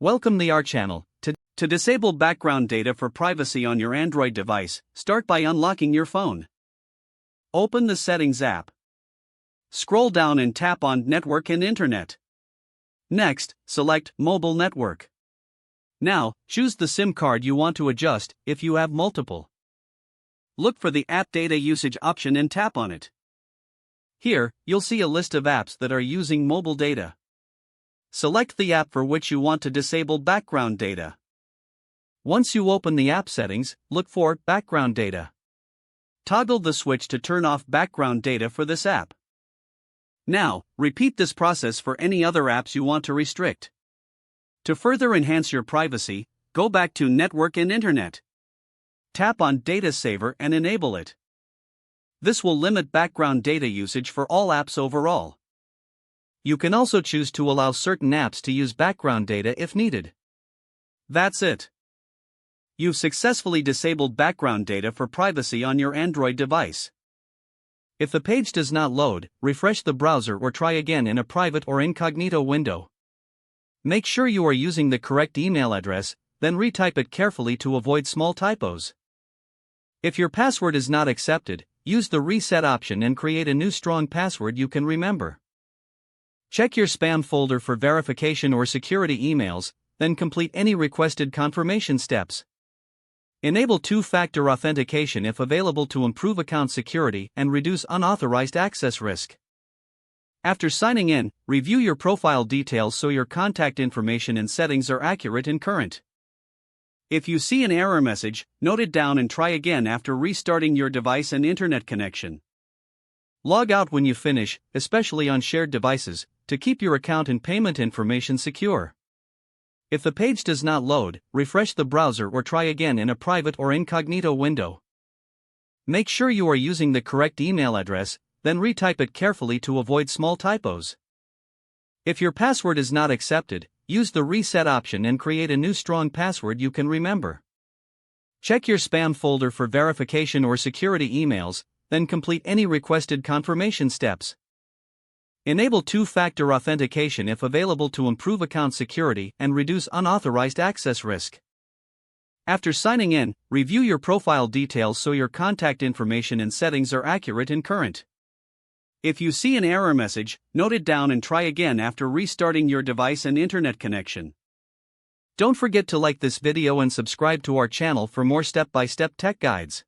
Welcome to our channel. To disable background data for privacy on your Android device, start by unlocking your phone. Open the Settings app. Scroll down and tap on Network and Internet. Next, select Mobile Network. Now, choose the SIM card you want to adjust, if you have multiple. Look for the App Data Usage option and tap on it. Here, you'll see a list of apps that are using mobile data. Select the app for which you want to disable background data. Once you open the app settings, look for Background Data. Toggle the switch to turn off background data for this app. Now, repeat this process for any other apps you want to restrict. To further enhance your privacy, go back to Network and Internet. Tap on Data Saver and enable it. This will limit background data usage for all apps overall. You can also choose to allow certain apps to use background data if needed. That's it. You've successfully disabled background data for privacy on your Android device. If the page does not load, refresh the browser or try again in a private or incognito window. Make sure you are using the correct email address, then retype it carefully to avoid small typos. If your password is not accepted, use the reset option and create a new strong password you can remember. Check your spam folder for verification or security emails, then complete any requested confirmation steps. Enable two-factor authentication if available to improve account security and reduce unauthorized access risk. After signing in, review your profile details so your contact information and settings are accurate and current. If you see an error message, note it down and try again after restarting your device and internet connection. Log out when you finish, especially on shared devices, to keep your account and payment information secure. If the page does not load, refresh the browser or try again in a private or incognito window. Make sure you are using the correct email address, then retype it carefully to avoid small typos. If your password is not accepted, use the reset option and create a new strong password you can remember. Check your spam folder for verification or security emails, then complete any requested confirmation steps. Enable two-factor authentication if available to improve account security and reduce unauthorized access risk. After signing in, review your profile details so your contact information and settings are accurate and current. If you see an error message, note it down and try again after restarting your device and internet connection. Don't forget to like this video and subscribe to our channel for more step-by-step tech guides.